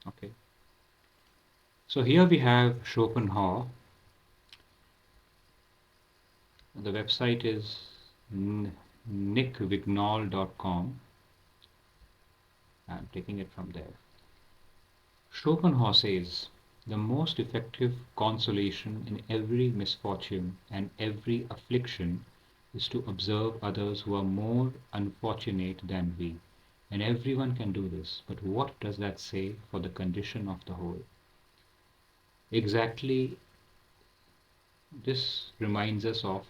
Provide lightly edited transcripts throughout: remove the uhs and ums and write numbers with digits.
Okay, so here we have Schopenhauer. The website is nickvignol.com. I'm taking it from there. Schopenhauer says, the most effective consolation in every misfortune and every affliction is to observe others who are more unfortunate than we. And everyone can do this. But what does that say for the condition of the whole? Exactly, this reminds us of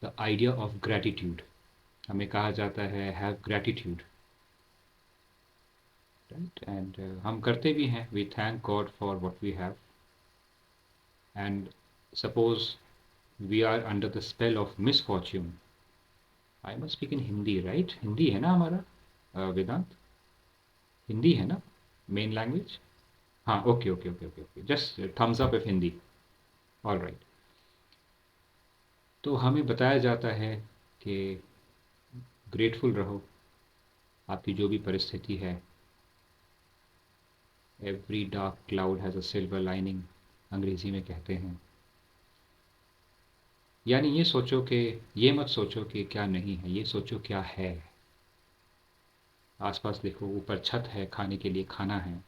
the idea of gratitude. हमें कहा जाता है have gratitude, right? And हम करते भी हैं. We thank God for what we have. And suppose we are under the spell of misfortune. I must speak in Hindi, right? Hindi है ना हमारा वेदांत? हिंदी है ना मेन लैंग्वेज? हाँ, okay okay okay okay okay, just thumbs up if Hindi. All right. तो हमें बताया जाता है कि ग्रेटफुल रहो, आपकी जो भी परिस्थिति है. Every dark cloud has a silver lining, अंग्रेज़ी में कहते हैं. यानी ये सोचो कि, ये मत सोचो कि क्या नहीं है, ये सोचो क्या है. आसपास देखो, ऊपर छत है, खाने के लिए खाना है.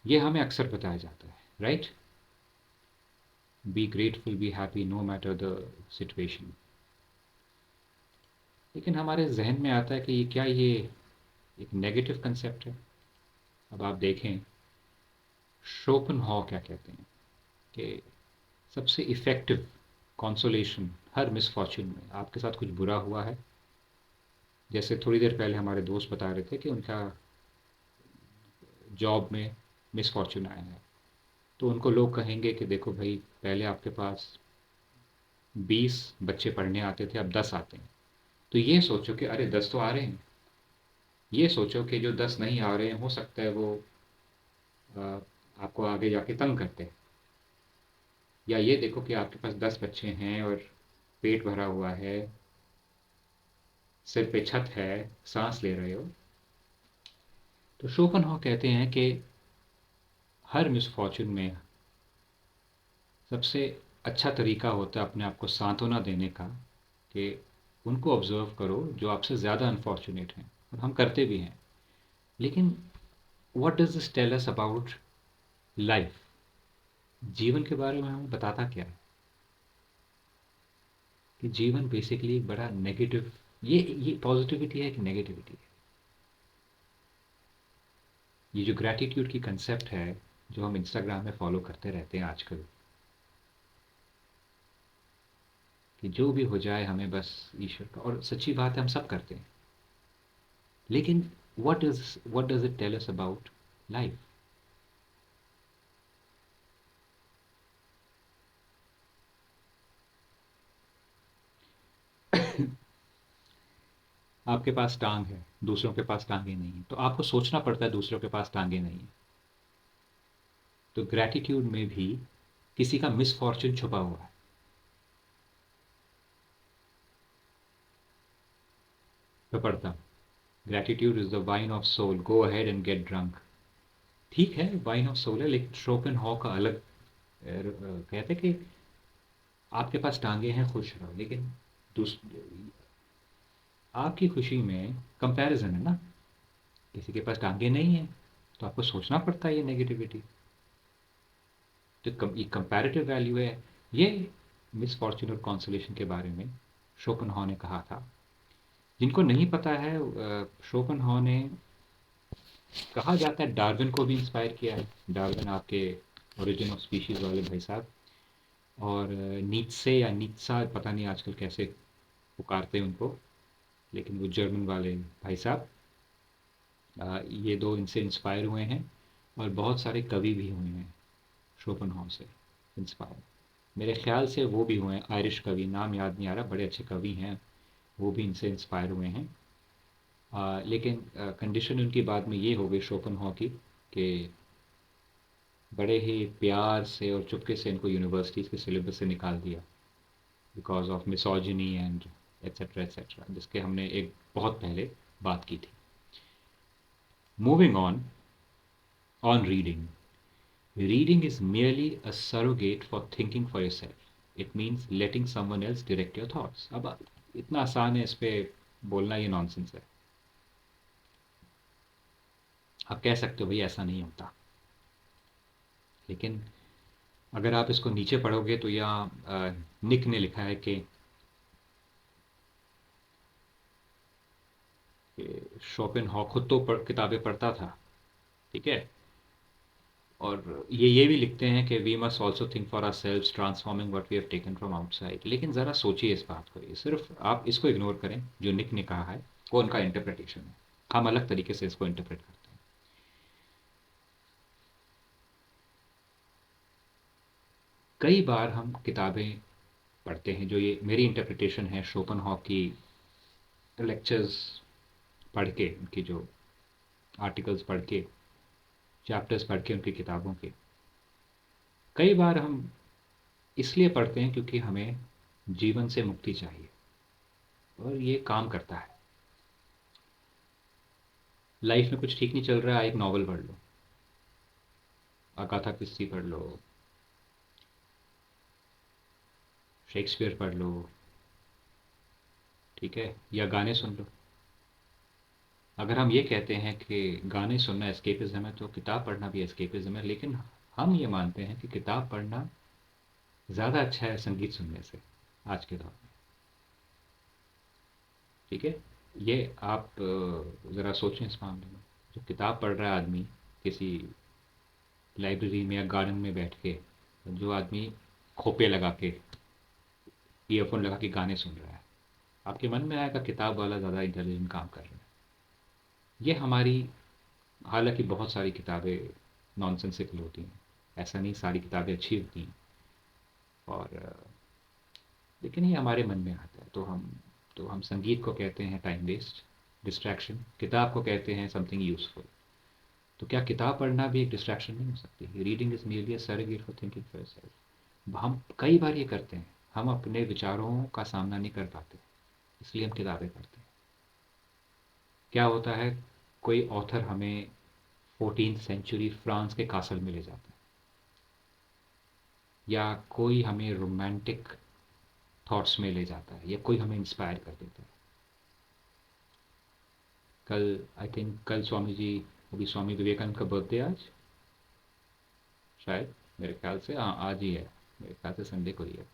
ये हमें अक्सर बताया जाता है, right? Be grateful, be happy no matter the situation. लेकिन हमारे जहन में आता है कि ये क्या, ये एक नेगेटिव कंसेप्ट है. अब आप देखें शोपनहॉर क्या कहते हैं कि सबसे इफ़ेक्टिव कंसोलेशन हर मिसफॉर्च्यून में, आपके साथ कुछ बुरा हुआ है, जैसे थोड़ी देर पहले हमारे दोस्त बता रहे थे कि उनका जॉब में मिसफॉर्च्यून आया है, तो उनको लोग कहेंगे कि देखो भाई, पहले आपके पास 20 बच्चे पढ़ने आते थे, अब 10 आते हैं. तो ये सोचो कि अरे 10 तो आ रहे हैं. ये सोचो कि जो 10 नहीं आ रहे हैं, हो सकता है वो अ, आपको आगे जाके तंग करते हैं. या ये देखो कि आपके पास 10 बच्चे हैं और पेट भरा हुआ है, सिर पे छत है, सांस ले रहे हो. तो शोपनहॉर कहते हैं कि हर मिसफॉर्चून में सबसे अच्छा तरीका होता है अपने आप को सांत्वना देने का कि उनको ऑब्ज़र्व करो जो आपसे ज़्यादा अनफॉर्चुनेट हैं, और हम करते भी हैं. लेकिन what does this tell us about life? जीवन के बारे में हमें बताता क्या है? कि जीवन बेसिकली एक बड़ा नेगेटिव, ये पॉजिटिविटी है कि नेगेटिविटी है? ये जो ग्रैटिट्यूड की कंसेप्ट है, जो हम इंस्टाग्राम में फॉलो करते रहते हैं आजकल, कि जो भी हो जाए हमें बस ईश्वर का, और सच्ची बात है हम सब करते हैं. लेकिन what does it tell us about life? आपके पास टांग है, दूसरों के पास टांगे नहीं है, तो आपको सोचना पड़ता है दूसरों के पास टांगे नहीं है. तो ग्रैटिट्यूड में भी किसी का मिसफॉर्चून छुपा हुआ है. मैं पढ़ता हूँ, gratitude is the wine of soul, go ahead and get drunk. ठीक है, वाइन ऑफ सोल है, लेकिन शोपेनहॉर का अलग कहते कि आपके पास टांगे हैं, खुश रहो. लेकिन दूस आपकी खुशी में कंपैरिजन है ना, किसी के पास टांगे नहीं है, तो आपको सोचना पड़ता है ये नेगेटिविटी. तो ये कंपैरेटिव वैल्यू है. ये मिसफॉर्चून और कॉन्सोलेशन के बारे में शोपेनहॉर ने कहा था. जिनको नहीं पता है, शोपेनहॉर ने, कहा जाता है डार्विन को भी इंस्पायर किया है. डार्विन आपके ओरिजिन ऑफ स्पीशीज़ वाले भाई साहब, और नीत्से या नीत्सा, पता नहीं आजकल कैसे पुकारते हैं उनको, लेकिन वो जर्मन वाले भाई साहब, ये दो इनसे इंस्पायर हुए हैं. और बहुत सारे कवि भी हुए हैं शोपेनहॉर से इंस्पायर. मेरे ख्याल से वो भी हुए हैं आयरिश कवि, नाम याद नहीं आ रहा, बड़े अच्छे कवि हैं, वो भी इनसे इंस्पायर हुए हैं. लेकिन कंडीशन उनकी बाद में ये हो गई शोपेनहॉर की कि बड़े ही प्यार से और चुपके से इनको यूनिवर्सिटीज़ के सिलेबस से निकाल दिया, because of misogyny and etcetera etcetera, जिसके हमने एक बहुत पहले बात की थी. Moving on reading. Reading is merely a surrogate for thinking for yourself. It means letting someone else direct your thoughts. अब इतना आसान है इस पे बोलना, ये नॉनसेंस है. आप कह सकते हो भाई ऐसा नहीं होता, लेकिन अगर आप इसको नीचे पढ़ोगे तो यहाँ निक ने लिखा है कि शोपेनहॉर खुद तो किताबें पढ़ता था, ठीक है, और ये भी लिखते हैं कि we must also think for ourselves transforming what we have taken from outside. लेकिन ज़रा सोचिए इस बात को, ये सिर्फ आप इसको इग्नोर करें जो निक ने कहा है, वो उनका इंटरप्रिटेशन है. हम अलग तरीके से इसको इंटरप्रेट करते हैं. कई बार हम किताबें पढ़ते हैं, जो ये मेरी इंटरप्रिटेशन है शोपेनहॉर की लेक्चर्स पढ़ के, उनकी जो आर्टिकल्स पढ़ के, चैप्टर्स पढ़ के उनकी किताबों के, कई बार हम इसलिए पढ़ते हैं क्योंकि हमें जीवन से मुक्ति चाहिए, और ये काम करता है. लाइफ में कुछ ठीक नहीं चल रहा है, एक नॉवल पढ़ लो, अगाथा क्रिस्टी पढ़ लो, शेक्सपियर पढ़ लो, ठीक है, या गाने सुन लो. अगर हम ये कहते हैं कि गाने सुनना एस्केपिज्म है, तो किताब पढ़ना भी एस्केपिज्म है. लेकिन हम ये मानते हैं कि किताब पढ़ना ज़्यादा अच्छा है संगीत सुनने से आज के दौर में, ठीक है. ये आप ज़रा सोचें इस मामले में. जो किताब पढ़ रहा है आदमी किसी लाइब्रेरी में या गार्डन में बैठ के, जो आदमी खोपे लगा के, ईयरफोन लगा के गाने सुन रहा है, आपके मन में आएगा किताब वाला ज़्यादा इंटेलिजेंट काम कर रहा है. ये हमारी, हालांकि बहुत सारी किताबें नॉनसेंसिकल होती हैं, ऐसा नहीं सारी किताबें अच्छी होती हैं, और लेकिन ये हमारे मन में आता है. तो हम संगीत को कहते हैं टाइम वेस्ट, डिस्ट्रैक्शन. किताब को कहते हैं समथिंग यूजफुल. तो क्या किताब पढ़ना भी एक डिस्ट्रैक्शन नहीं हो सकती? Reading is merely a surrogate for thinking for yourself. हम कई बार ये करते हैं, हम अपने विचारों का सामना नहीं कर पाते, इसलिए हम किताबें पढ़ते हैं. क्या होता है, कोई ऑथर हमें 14th सेंचुरी फ्रांस के कासल में ले जाता है, या कोई हमें रोमांटिक थॉट्स में ले जाता है, या कोई हमें इंस्पायर कर देता है. कल, आई थिंक कल स्वामी जी, अभी स्वामी विवेकानंद का बर्थडे आज, शायद, मेरे ख्याल से हाँ आज ही है, मेरे ख्याल से संडे को ही है,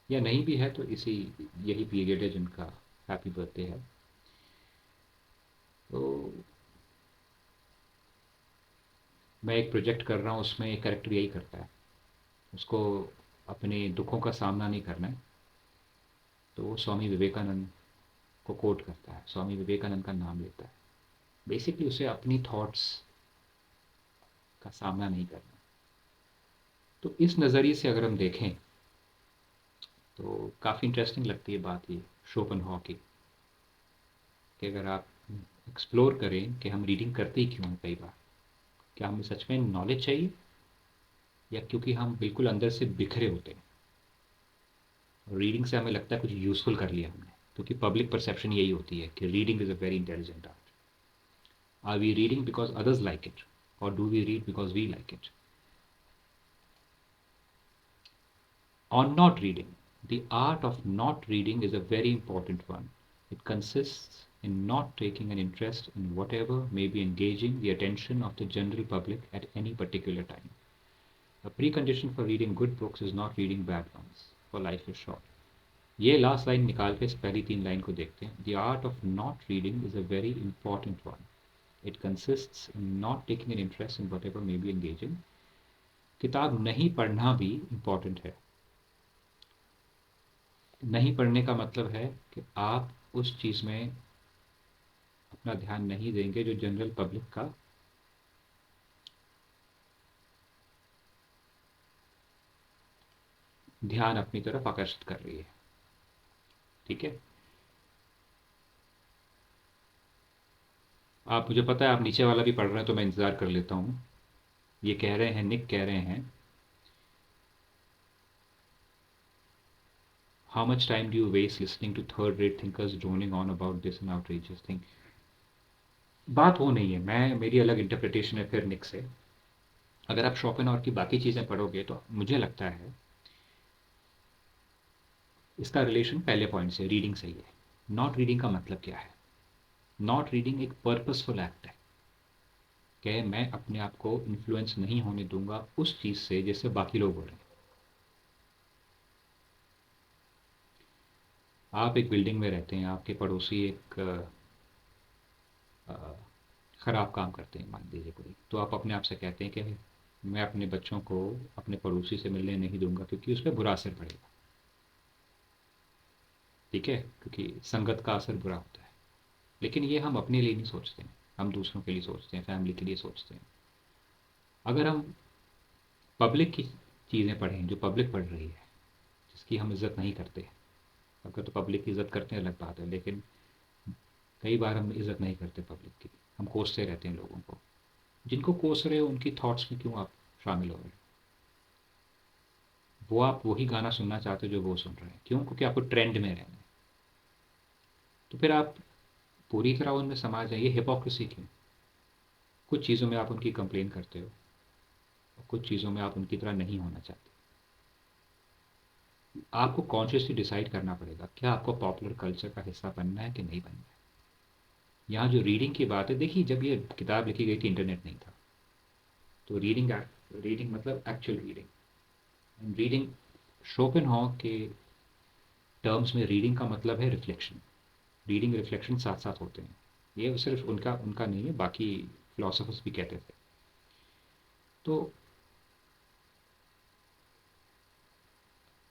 या नहीं भी है तो इसी, यही पीरियड है जिनका हैप्पी बर्थडे है. तो मैं एक प्रोजेक्ट कर रहा हूँ, उसमें एक कैरेक्टर यही करता है, उसको अपने दुखों का सामना नहीं करना है, तो वो स्वामी विवेकानंद को कोट करता है, स्वामी विवेकानंद का नाम लेता है. बेसिकली उसे अपनी थॉट्स का सामना नहीं करना. तो इस नज़रिए से अगर हम देखें तो काफ़ी इंटरेस्टिंग लगती है बात ये शोपेनहॉर की, कि अगर आप एक्सप्लोर करें कि हम रीडिंग करते ही क्यों हैं कई बार. क्या हमें सच में नॉलेज चाहिए, या क्योंकि हम बिल्कुल अंदर से बिखरे होते हैं, रीडिंग से हमें लगता है कुछ यूज़फुल कर लिया हमने, क्योंकि पब्लिक परसेप्शन यही होती है कि reading is a very intelligent art. Are we reading because others like it, और do we read because we like it? On not reading. The art of not reading is a very important one. It consists in not taking an interest in whatever may be engaging the attention of the general public at any particular time. A precondition for reading good books is not reading bad ones, for life is short. ये last line निकाल के इस पहली 3 line को देखते हैं. The art of not reading is a very important one. It consists in not taking an interest in whatever may be engaging. किताब नहीं पढ़ना भी इम्पॉर्टेंट है. नहीं पढ़ने का मतलब है कि आप उस चीज़ में अपना ध्यान नहीं देंगे जो जनरल पब्लिक का ध्यान अपनी तरफ आकर्षित कर रही है, ठीक है. आप, मुझे पता है आप नीचे वाला भी पढ़ रहे हैं, तो मैं इंतज़ार कर लेता हूँ. ये कह रहे हैं, निक कह रहे हैं, how much time do you waste listening to third rate thinkers droning on about this and outrageous thing. बात वो नहीं है, मैं मेरी अलग इंटरप्रिटेशन है फिर निक से। अगर आप शोपेनहावर की बाकी चीज़ें पढ़ोगे तो मुझे लगता है इसका रिलेशन पहले पॉइंट से, रीडिंग से ही है। नॉट रीडिंग का मतलब क्या है? नॉट रीडिंग एक पर्पसफुल एक्ट है कि मैं अपने आप को इन्फ्लुएंस नहीं होने दूंगा उस चीज़ से जिससे बाकी लोग हो रहे हैं। आप एक बिल्डिंग में रहते हैं, आपके पड़ोसी एक ख़राब काम करते हैं, मान लीजिए कोई, तो आप अपने आप से कहते हैं कि मैं अपने बच्चों को अपने पड़ोसी से मिलने नहीं दूंगा क्योंकि उस पर बुरा असर पड़ेगा। ठीक है, क्योंकि संगत का असर बुरा होता है। लेकिन ये हम अपने लिए नहीं सोचते हैं, हम दूसरों के लिए सोचते हैं, फैमिली के लिए सोचते हैं। अगर हम पब्लिक की चीज़ें पढ़ें जो पब्लिक पढ़ रही है, जिसकी हम इज़्ज़त नहीं करते, अगर तो पब्लिक की इज़्ज़त करते हैं अलग बात है, लेकिन कई बार हम इज़्ज़त नहीं करते पब्लिक की, हम कोसते रहते हैं लोगों को। जिनको कोस रहे हो उनकी थॉट्स में क्यों आप शामिल हो रहे हो? वो आप वही गाना सुनना चाहते हो जो वो सुन रहे हैं, क्यों? क्योंकि आपको ट्रेंड में रहना है। तो फिर आप पूरी तरह उनमें समा जाइए, हिपोक्रेसी क्यों? कुछ चीज़ों में आप उनकी कंप्लेन करते हो और कुछ चीज़ों में आप उनकी तरह नहीं होना चाहते। आपको कॉन्शियसली डिसाइड करना पड़ेगा क्या आपको पॉपुलर कल्चर का हिस्सा बनना है कि नहीं बनना है। यहाँ जो रीडिंग की बात है, देखिए जब ये किताब लिखी गई थी इंटरनेट नहीं था, तो रीडिंग, रीडिंग मतलब एक्चुअल रीडिंग, रीडिंग शोपेनहॉवर के टर्म्स में रीडिंग का मतलब है रिफ्लेक्शन। रीडिंग रिफ्लेक्शन साथ साथ होते हैं। ये सिर्फ उनका उनका नहीं है, बाकी फिलोसफर्स भी कहते थे। तो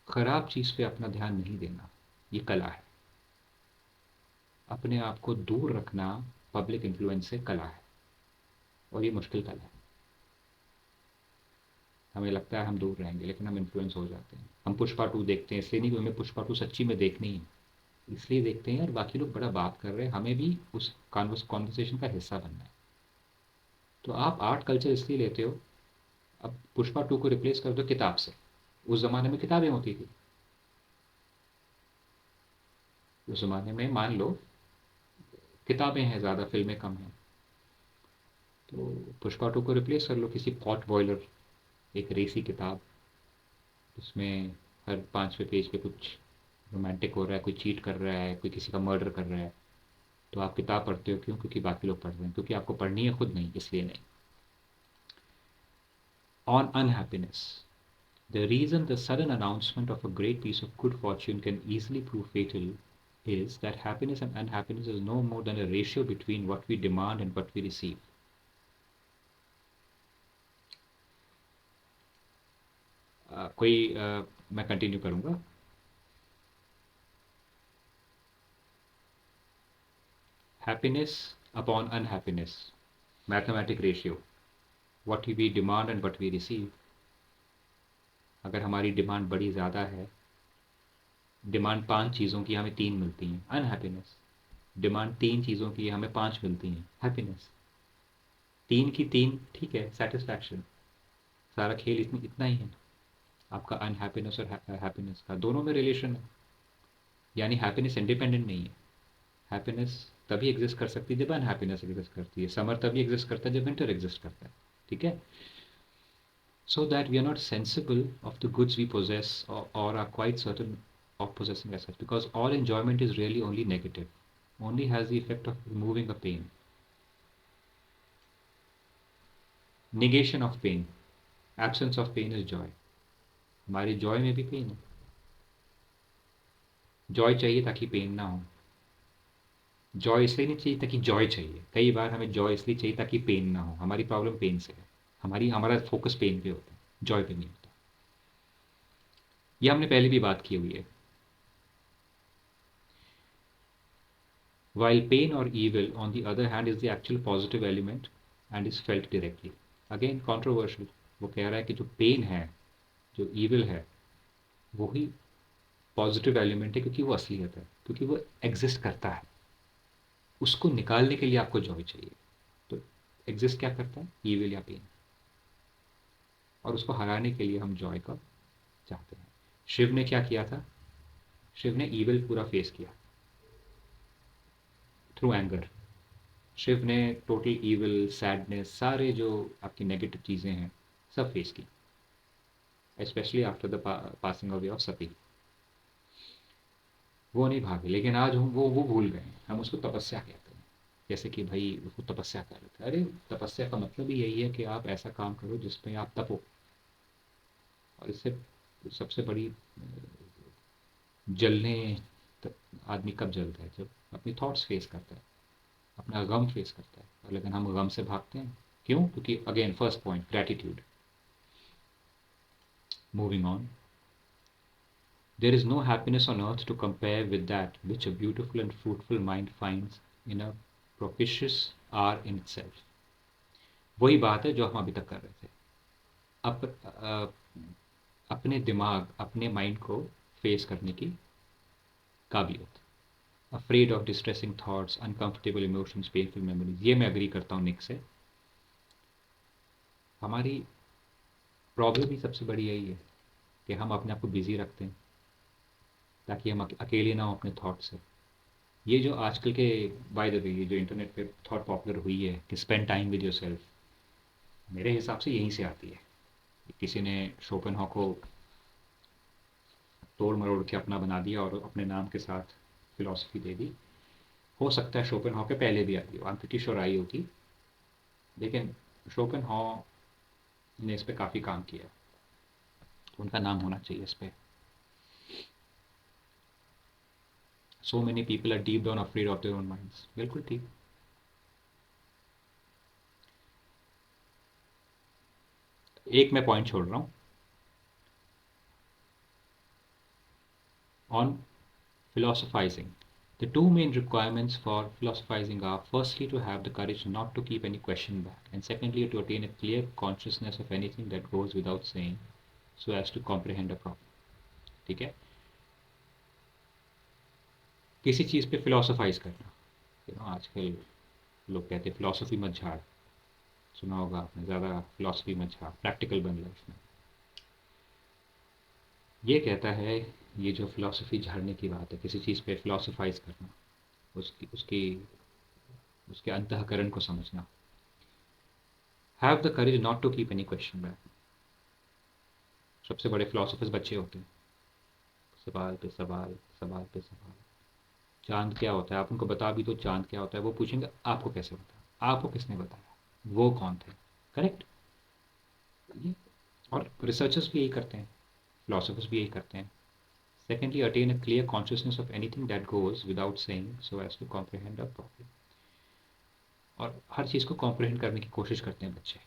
खराब चीज़ पे अपना ध्यान नहीं देना, ये कला है। अपने आप को दूर रखना पब्लिक इन्फ्लुएंस से कला है, और ये मुश्किल कला है। हमें लगता है हम दूर रहेंगे लेकिन हम इन्फ्लुएंस हो जाते हैं। हम पुष्पा टू देखते हैं इसलिए नहीं कि हमें पुष्पा टू सच्ची में देखनी है, इसलिए देखते हैं यार बाकी लोग बड़ा बात कर रहे हैं, हमें भी उस कॉन्वर्सेशन का हिस्सा बनना है। तो आप आर्ट कल्चर इसलिए लेते हो। अब पुष्पा टू को रिप्लेस कर दो किताब से। उस ज़माने में किताबें होती थी, उस ज़माने में मान लो किताबें हैं ज़्यादा, फिल्में कम हैं। तो पुष्पा टू को रिप्लेस कर लो किसी पॉट बॉयलर, एक रेसी किताब, उसमें हर 5वें पेज पे कुछ रोमांटिक हो रहा है, कोई चीट कर रहा है, कोई किसी का मर्डर कर रहा है। तो आप किताब पढ़ते हो क्यों? क्योंकि बाकी लोग पढ़ रहे हैं, क्योंकि आपको पढ़नी है, खुद नहीं, इसलिए नहीं। On unhappiness, the reason the sudden announcement of a great piece of good fortune can easily prove fatal is that happiness and unhappiness is no more than a ratio between what we demand and what we receive. मैं continue करूंगा। Happiness upon unhappiness, mathematic ratio, what we demand and what we receive. अगर हमारी demand बड़ी ज़्यादा है, demand 5 चीज़ों की हमें 3 मिलती हैं, अनहैप्पीनेस। डिमांड 3 चीज़ों की हमें 5 मिलती हैं, हैप्पीनेस। 3 की 3 ठीक है, सेटिस्फैक्शन। सारा खेल इतनी इतना ही है। आपका अनहैप्पीनेस और हैप्पीनेस का दोनों में रिलेशन है। यानी हैप्पीनेस इंडिपेंडेंट नहीं है। हैप्पीनेस तभी एग्जिस्ट कर सकती है जब अनहैप्पीनेस एग्जिस्ट करती है। समर तभी एग्जिस्ट करता है जब विंटर एग्जिस्ट करता है। ठीक है। So that we are not sensible of the goods we possess और are quite certain of possessing as such, because all enjoyment is really only negative, only has the effect of removing a pain. Negation of pain, absence of pain is joy. हमारी Joy में भी pen है। Joy चाहिए ताकि pen ना हो। Joy इसलिए नहीं चाहिए ताकि जॉय चाहिए, कई बार हमें जॉय इसलिए चाहिए ताकि पेन ना हो। हमारी प्रॉब्लम पेन से है, हमारा फोकस पेन पे होता है, जॉय पे नहीं होता। ये हमने पहले भी बात की हुई है। While pain or evil, on the other hand, is the actual positive element and is felt directly. Again, controversial. वो कह रहा है कि जो पेन है, जो ईविल है, वही पॉजिटिव एलिमेंट है क्योंकि वो असलियत है, क्योंकि वो एग्जिस्ट करता है। उसको निकालने के लिए आपको जॉय चाहिए। तो एग्जिस्ट क्या करता है? ईविल या पेन। और उसको हराने के लिए हम जॉय का चाहते हैं। शिव ने क्या किया था? शिव ने ईविल पूरा फेस किया थ्रू एंगर। शिव ने टोटल ईविल, सैडनेस, सारे जो आपकी नेगेटिव चीज़ें हैं सब फेस की, specially after the passing away of Sati. वो नहीं भागे, लेकिन आज हम वो भूल गए हैं, हम उसको तपस्या कहते हैं। जैसे कि भाई वो तपस्या कर रहे थे, अरे तपस्या का मतलब ही यही है कि आप ऐसा काम करो जिसमें आप तपो। और इससे सबसे बड़ी जलने आदमी कब जलता है, जब अपनी थॉट्स फेस करता है, अपना गम फेस करता है। और लेकिन हम गम से भागते हैं, क्यों? क्योंकि again first point, gratitude. Moving on, there is no happiness on earth to compare with that which a beautiful and fruitful mind finds in a propitious hour in itself. वही बात है जो हम अभी तक कर रहे थे। अपने दिमाग, अपने माइंड को फेस करने की काबिलियत। Afraid of distressing thoughts, uncomfortable emotions, painful memories, ये मैं अग्री करता हूँ निक से। हमारी प्रॉब्लम ही सबसे बड़ी यही है कि हम अपने आप को बिजी रखते हैं ताकि हम अकेले ना हो अपने थॉट से। ये जो आजकल के, बाय द वे, ये जो इंटरनेट पे थॉट पॉपुलर हुई है कि स्पेंड टाइम विद योरसेल्फ, मेरे हिसाब से यहीं से आती है। किसी ने शोपेनहॉ को तोड़ मरोड़ के अपना बना दिया और अपने नाम के साथ फिलॉसफी दे दी। हो सकता है शोपेनहॉ के पहले भी आई हो, I am pretty sure I होगी, लेकिन शोपेनहॉ ने इस पर काफ़ी काम किया, उनका नाम होना चाहिए इस पर। So many people are deep down afraid of their own minds, बिल्कुल ठीक। एक मैं पॉइंट छोड़ रहा हूँ on philosophizing. The two main requirements for philosophizing are firstly to have the courage not to keep any question back, and secondly to attain a clear consciousness of anything that goes without saying so as to comprehend a problem. ठीक है? किसी चीज़ पे फिलोसोफाइज करना, आजकल लोग कहते हैं philosophy मत झाड़, सुना होगा आपने, ज़्यादा फिलोसफी मत झाड़, प्रैक्टिकल बन लाइफ में। ये कहता है, ये जो फिलोसफी झाड़ने की बात है, किसी चीज़ पे फिलोसोफाइज करना, उसकी उसकी उसके अंतःकरण को समझना। Have the courage not to keep any question back. सबसे बड़े फिलोसफर्स बच्चे होते हैं, सवाल पे सवाल, सवाल पे सवाल। चांद क्या होता है, आप उनको बता भी तो चांद क्या होता है, वो पूछेंगे आपको कैसे बताया, आपको किसने बताया, वो कौन थे। करेक्ट। ये, और रिसर्चर्स भी यही करते हैं, फिलोसफर्स भी यही करते हैं। Secondly, attain a clear consciousness of anything that goes without saying so as to comprehend a problem. और हर चीज़ को कॉम्प्रिहेंड करने की कोशिश करते हैं बच्चे,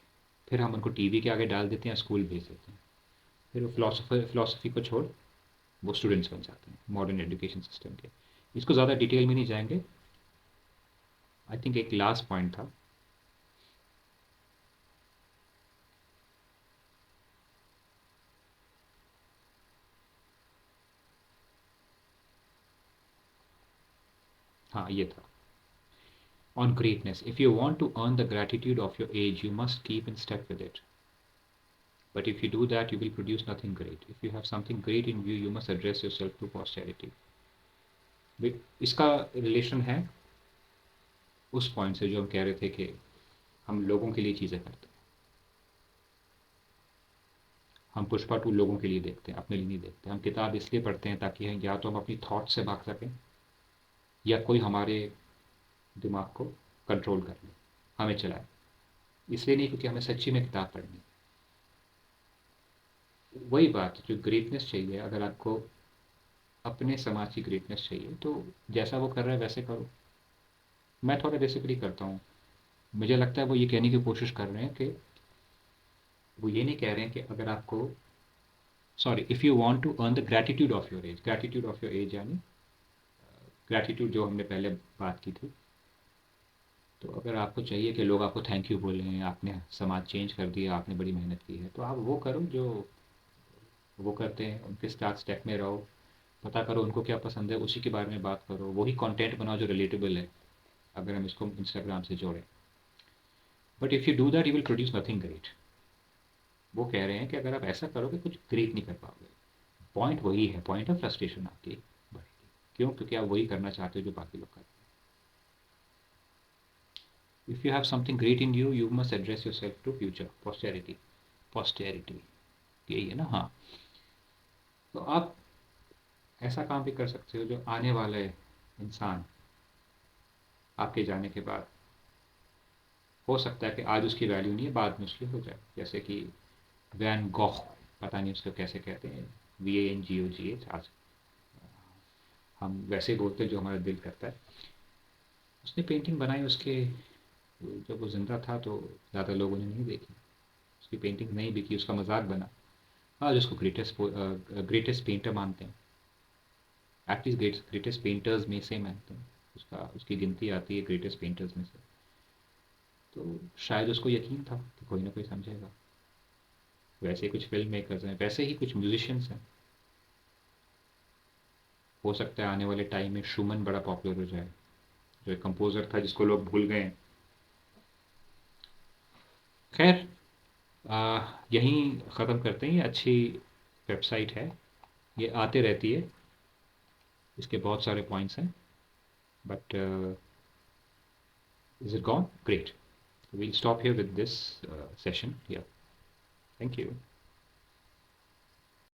फिर हम उनको टीवी के आगे डाल देते हैं, स्कूल भेज देते हैं, फिर वो फिलोसफी को छोड़ वो स्टूडेंट्स बन जाते हैं मॉडर्न एजुकेशन सिस्टम के। इसको ज़्यादा डिटेल में नहीं जाएंगे। आई थिंक एक लास्ट पॉइंट था, हाँ ये था, on greatness. If you want to earn the gratitude of your age you must keep in step with it, but if you do that you will produce nothing great. If you have something great in you you must address yourself to posterity. इसका relation है उस point से जो हम कह रहे थे कि हम लोगों के लिए चीज़ें करते हैं। हम पुष्पा 2 लोगों के लिए देखते हैं, अपने लिए नहीं देखते। हम किताब इसलिए पढ़ते हैं ताकि या तो हम अपनी थॉट से भाग सकें या कोई हमारे दिमाग को कंट्रोल कर ले, हमें चलाए। इसलिए नहीं क्योंकि हमें सच्ची में किताब पढ़नी। वही बात, जो ग्रेटनेस चाहिए, अगर आपको अपने समाज की ग्रेटनेस चाहिए तो जैसा वो कर रहा है वैसे करो। मैं थोड़ा डिसएग्री करता हूँ। मुझे लगता है वो ये कहने की कोशिश कर रहे हैं कि, वो ये नहीं कह रहे हैं कि अगर आपको, sorry, if you want to earn the gratitude of your age, gratitude of your age यानी ग्रैटिट्यूड जो हमने पहले बात की थी। तो अगर आपको चाहिए कि लोग आपको थैंक यू बोलें, आपने समाज चेंज कर दिया, आपने बड़ी मेहनत की है, तो आप वो करो जो वो करते हैं, उनके साथ स्टेप में रहो, पता करो उनको क्या पसंद है, उसी के बारे में बात करो, वही कंटेंट बनाओ जो रिलेटेबल है, अगर हम इसको इंस्टाग्राम से जोड़ें। But if you do that you will produce nothing great. वो कह रहे हैं कि अगर आप ऐसा करोगे कुछ ग्रेट नहीं कर पाओगे। पॉइंट वही है, पॉइंट ऑफ फ्रस्ट्रेशन आपकी बढ़ेगी। क्यों? क्योंकि आप वही करना चाहते हो जो बाकी लोग करते हैं। If you have something great in you, you must address yourself to future, posterity. Posterity, यही है ना? हाँ, तो आप ऐसा काम भी कर सकते हो जो आने वाले इंसान आपके जाने के बाद, हो सकता है कि आज उसकी वैल्यू नहीं है, बाद में उसकी हो जाए। जैसे कि वैन गॉग, पता नहीं उसको कैसे कहते हैं, VANGOGH, आज हम वैसे बोलते हैं जो हमारा दिल करता है। उसने पेंटिंग बनाई, उसके जब वो ज़िंदा था तो ज़्यादा लोगों ने नहीं देखी, उसकी पेंटिंग नहीं बिकी, उसका मजाक बना। आज उसको ग्रेटेस्ट पेंटर मानते हैं, एटलीस्ट ग्रेटेस्ट पेंटर्स में से मानते हैं, उसकी गिनती आती है ग्रेटेस्ट पेंटर्स में से। तो शायद उसको यकीन था कि कोई ना कोई समझेगा। वैसे ही कुछ फिल्म मेकर्स हैं, वैसे ही कुछ म्यूजिशियंस हैं। हो सकता है आने वाले टाइम में शूमन बड़ा पॉपुलर हो जाए, जो एक कंपोज़र था जिसको लोग भूल गए हैं। खैर, यहीं ख़त्म करते हैं। ये अच्छी वेबसाइट है, ये आते रहती है, इसके बहुत सारे पॉइंट्स हैं, but is it gone? Great, we'll stop here with this session here. Thank you.